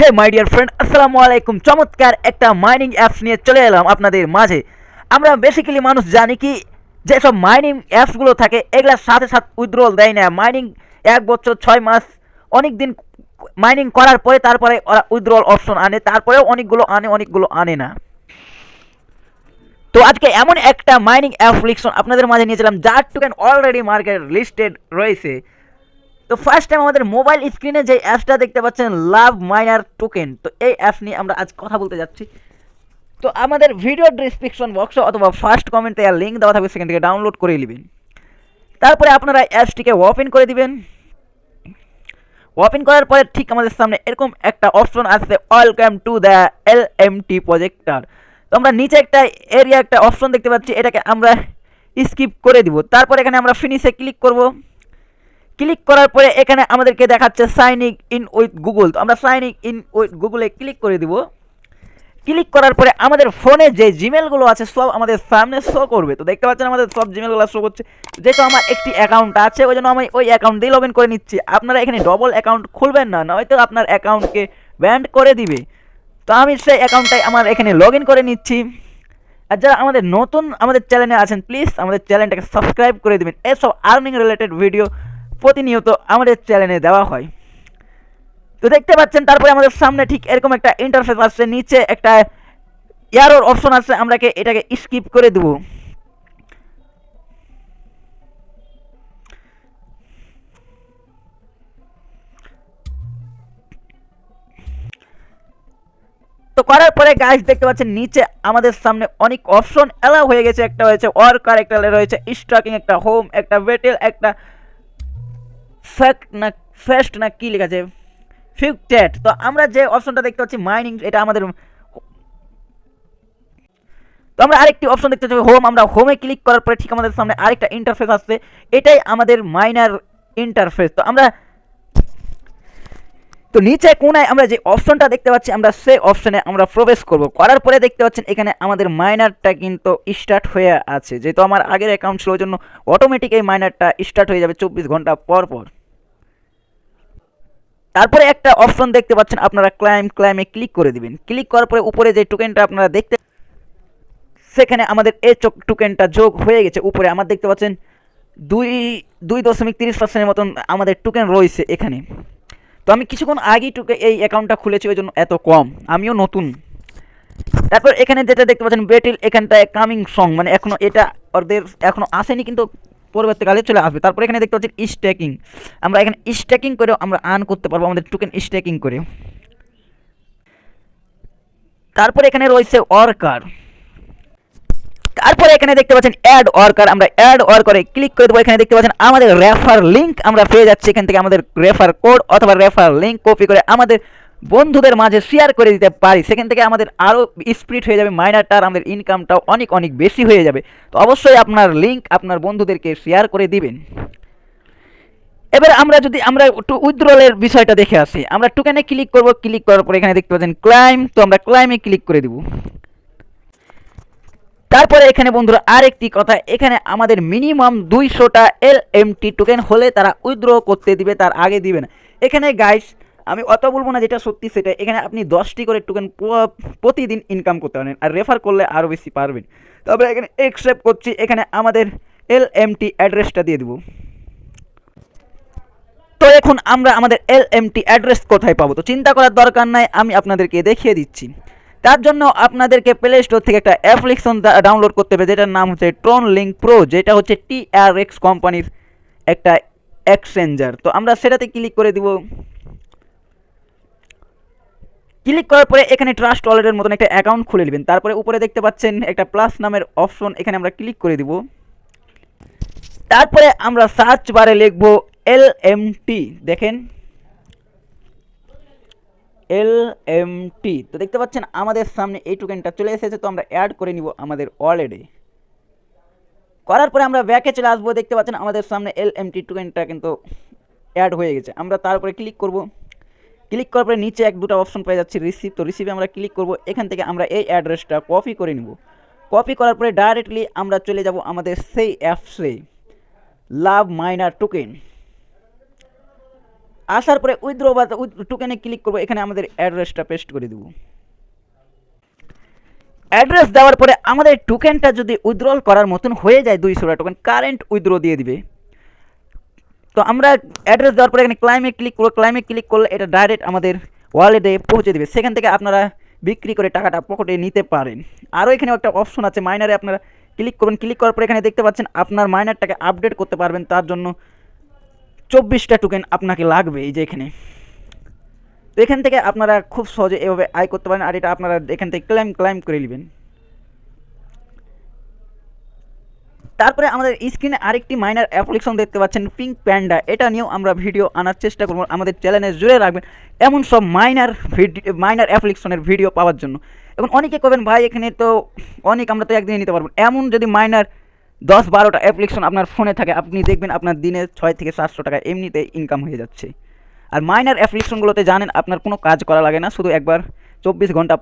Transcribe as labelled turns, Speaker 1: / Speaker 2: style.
Speaker 1: Hey my dear friend, আসসালামু আলাইকুম। চমৎকার একটা মাইনিং অ্যাপস নিয়ে চলে এলাম আপনাদের মাঝে। আমরা বেসিক্যালি মানুষ জানি কি, যেসব মাইনিং অ্যাপসগুলো থাকে এগুলোর সাথে সাথে উইথড্রল দেয় না। মাইনিং 1 বছর 6 মাস অনেক দিন মাইনিং করার পরে তারপরে ওরা উইথড্রল অপশন আনে, তারপরেও অনেকগুলো আনে অনেকগুলো আনে না। তো আজকে এমন একটা মাইনিং অ্যাপ্লিকেশন আপনাদের মাঝে নিয়েছিলাম যার টোকেন অলরেডি মার্কেট লিস্টেড রয়েছে। তো ফার্স্ট টাইম আমাদের মোবাইল স্ক্রিনে যে অ্যাপসটা দেখতে পাচ্ছেন, লাভ মাইনার টোকেন, তো এই অ্যাপস নিয়ে আমরা আজ কথা বলতে যাচ্ছি। তো আমাদের ভিডিও ডিসক্রিপশন বক্সে অথবা ফার্স্ট কমেন্টে লিঙ্ক দেওয়া থাকবে, সেখান থেকে ডাউনলোড করে নেবেন। তারপরে আপনারা অ্যাপসটিকে ওপেন করে দিবেন। ওপেন করার পরে ঠিক আমাদের সামনে এরকম একটা অপশন আসছে, welcome to the LMT projector. তো আমরা নিচে একটা এরিয়া একটা অপশন দেখতে পাচ্ছি, এটাকে আমরা স্কিপ করে দিব। তারপর এখানে আমরা ফিনিশে ক্লিক করব। ক্লিক করার পরে এখানে আমাদেরকে দেখাচ্ছে সাইনিং ইন উইথ গুগল। তো আমরা সাইনিং ইন উইথ গুগলে ক্লিক করে দিব। ক্লিক করার পরে আমাদের ফোনে যে জিমেলগুলো আছে সব আমাদের সামনে শো করবে। তো দেখতে পাচ্ছেন আমাদের সব জিমেলগুলো শো করছে। যেহেতু আমার একটি অ্যাকাউন্ট আছে, ওই জন্য আমি ওই অ্যাকাউন্ট দিয়ে লগ ইন করে নিচ্ছি। আপনারা এখানে ডবল অ্যাকাউন্ট খুলবেন না, নয়তো আপনার অ্যাকাউন্টকে ব্যান্ড করে দিবে। তো আমি সেই অ্যাকাউন্টটাই আমার এখানে লগ ইন করে নিচ্ছি। আর যারা আমাদের নতুন আমাদের চ্যানেলে আছেন, প্লিজ আমাদের চ্যানেলটাকে সাবস্ক্রাইব করে দেবেন। এসব আর্নিং রিলেটেড ভিডিও প্রতিনিয়ত আমাদের চ্যানেলে দেওয়া হয়। তো দেখতে পাচ্ছেন তারপরে আমাদের সামনে ঠিক এরকম একটা ইন্টারফেস আসছে, নিচে একটা এরর অপশন আছে, আমরা এটাকে স্কিপ করে দেব। তো করার পরে গাইস দেখতে পাচ্ছেন নিচে আমাদের সামনে অনেক অপশন এলাও হয়ে গেছে। একটা হয়েছে ওয়ার্কার, একটা রয়েছে স্টকিং, একটা হোম, একটা বেটেল, একটা ফ্যাক্ট না ফেস্ট না কি লেখা আছে ফিউটেড। তো আমরা যে অপশনটা দেখতে পাচ্ছি মাইনিং, এটা আমাদের। তো আমরা আরেকটি অপশন দেখতে পাচ্ছি হোম। আমরা হোমে ক্লিক করার পরে ঠিক আমাদের সামনে আরেকটা ইন্টারফেস আসছে, এটাই আমাদের মাইনার ইন্টারফেস। তো নিচে কোনায় আমরা যে অপশনটা দেখতে পাচ্ছি, আমরা সেই অপশনে আমরা প্রবেশ করব। করার পরে দেখতে পাচ্ছেন এখানে আমাদের মাইনারটা কিন্তু স্টার্ট হয়ে আছে। যেহেতু আমার আগের অ্যাকাউন্ট ছিল, ওই জন্য অটোমেটিক এই মাইনারটা স্টার্ট হয়ে যাবে 24 ঘন্টা পর পর। তারপরে একটা অপশন দেখতে পাচ্ছেন, আপনারা ক্লাইমে ক্লিক করে দিবেন। ক্লিক করার পরে উপরে যে টোকেনটা আপনারা দেখতে, সেখানে আমাদের এই টোকেনটা যোগ হয়ে গেছে। উপরে আমার দেখতে পাচ্ছেন 2.30% মতন আমাদের টোকেন রয়েছে এখানে। তো আমি কিছুক্ষণ আগেই এই অ্যাকাউন্টটা খুলেছি, ওই জন্য এত কম, আমিও নতুন। তারপর এখানে যেটা দেখতে পাচ্ছেন বেটিল, এখানটায় কামিং সং, মানে এখনও এটা ওদের এখনও আসেনি, কিন্তু পরবর্তীকালে চলে আসবে। তারপর এখানে দেখতে পাচ্ছেন স্ট্যাকিং, আমরা এখানে স্ট্যাকিং করেও আমরা আর্ন করতে পারবো আমাদের টোকেন স্ট্যাকিং করে। তারপরে এখানে রয়েছে ওয়ার্কার। তারপরে এখানে দেখতে পাচ্ছেন অ্যাড ওয়ার্কার, আমরা অ্যাড ওয়ার্কারে ক্লিক করে দেবো। এখানে দেখতে পাচ্ছেন আমাদের রেফার লিঙ্ক আমরা পেয়ে যাচ্ছি। এখান থেকে আমাদের রেফার কোড অথবা রেফার লিঙ্ক কপি করে আমাদের বন্ধুদের মাঝে শেয়ার করে দিতে পারি। সেখান থেকে আমাদের আরও স্প্রিড হয়ে যাবে মাইনারটার, আমাদের ইনকামটাও অনেক অনেক বেশি হয়ে যাবে। তো অবশ্যই আপনার লিঙ্ক আপনার বন্ধুদেরকে শেয়ার করে দিবেন। এবার আমরা একটু উইথড্রলের বিষয়টা দেখে আসি। আমরা টোকেনে ক্লিক করব। ক্লিক করার পর এখানে দেখতে পাচ্ছেন ক্লাইম, তো আমরা ক্লাইমে ক্লিক করে দেবো। তারপরে এখানে বন্ধুরা আরেকটি কথা, এখানে আমাদের মিনিমাম 200টা LMT টোকেন হলে তারা উইথড্র করতে দিবে, তার আগে দিবে না। এখানে গাইস আমি অত বলবো না, যেটা সত্যি সেটা। এখানে আপনি 10টি করে টোকেন প্রতিদিন ইনকাম করতে পারেন, আর রেফার করলে আরও বেশি পারবেন। তবে এখানে অ্যাকসেপ্ট করছি, এখানে আমাদের LMT অ্যাড্রেসটা দিয়ে দেবো। তো এখন আমরা আমাদের LMT অ্যাড্রেস কোথায় পাবো, তো চিন্তা করার দরকার নাই, আমি আপনাদেরকে দেখিয়ে দিচ্ছি। তার জন্য আপনাদেরকে প্লে স্টোর থেকে একটা অ্যাপ্লিকেশন ডাউনলোড করতে হবে, যেটার নাম হচ্ছে ট্রন লিঙ্ক প্রো, যেটা হচ্ছে TRX কোম্পানির একটা এক্সচেঞ্জার। তো আমরা সেটাতে ক্লিক করে দিব। ক্লিক করার পরে এখানে ট্রাস্ট ওয়ালেটের মতন একটা অ্যাকাউন্ট খুলে নেবেন। তারপরে উপরে দেখতে পাচ্ছেন একটা প্লাস নামের অপশন, এখানে আমরা ক্লিক করে দিব। তারপরে আমরা সার্চ বারে লিখব LMT, দেখেন LMT। তো দেখতে পাচ্ছেন আমাদের সামনে এই টোকেনটা চলে এসেছে। তো আমরা অ্যাড করে নিব আমাদের ওয়ালেটে। করার পরে আমরা ব্যাকে চলে আসবো। দেখতে পাচ্ছেন আমাদের সামনে LMT টোকেনটা কিন্তু অ্যাড হয়ে গেছে। আমরা তারপরে ক্লিক করব। ক্লিক করার পরে নিচে এক দুটো অপশন পেয়ে যাচ্ছি রিসিভ। তো রিসিভে আমরা ক্লিক করব। এখান থেকে আমরা এই অ্যাড্রেসটা কপি করে নিব। কপি করার পরে ডাইরেক্টলি আমরা চলে যাব আমাদের সেই অ্যাপসে, লাভ মাইনার টোকেন। আসার পরে উইথড্র বা টোকেনে ক্লিক করবো, এখানে আমাদের অ্যাড্রেসটা পেস্ট করে দেবো। অ্যাড্রেস দেওয়ার পরে আমাদের টোকেনটা যদি উইথড্রল করার মতন হয়ে যায় 200টা টোকেন, কারেন্ট উইথড্র দিয়ে দিবে। তো আমরা অ্যাড্রেস দেওয়ার পরে এখানে ক্লাইমে ক্লিক করবো, ক্লাইমে ক্লিক করলে এটা ডাইরেক্ট আমাদের ওয়ালেটে পৌঁছে দেবে, সেখান থেকে আপনারা বিক্রি করে টাকাটা পকেটে নিতে পারেন। আরও এখানে একটা অপশন আছে মাইনারে, আপনারা ক্লিক করবেন, ক্লিক করার পরে এখানে দেখতে পাচ্ছেন আপনার মাইনারটাকে আপডেট করতে পারবেন, তার জন্য 24টা টোকেন আপনাকে লাগবে এই যে এখানে। তো এখান থেকে আপনারা খুব সহজে এভাবে আয় করতে পারেন, আর এটা আপনারা এখান থেকে ক্লাইম করে নেবেন। তারপরে আমাদের স্ক্রিনে আরেকটি মাইনার অ্যাপ্লিকেশন দেখতে পাচ্ছেন পিঙ্ক প্যান্ডা, এটা নিয়েও আমরা ভিডিও আনার চেষ্টা করব, আমাদের চ্যানেলে জুড়ে রাখবেন এমন সব মাইনার অ্যাপ্লিকেশনের ভিডিও পাওয়ার জন্য। এখন অনেকে করবেন ভাই এখানে তো অনেক, আমরা তো একদিনে নিতে পারবো, এমন যদি মাইনার 10-12টা অ্যাপ্লিকেশন আপনার ফোনে থাকে, আপনি দেখবেন আপনার দিনে 6 থেকে 700 টাকা এমনিতে ইনকাম হয়ে যাচ্ছে। আর মাইনার অ্যাপ্লিকেশনগুলোতে জানেন আপনার কোনো কাজ করা লাগে না, শুধু একবার 24 ঘন্টা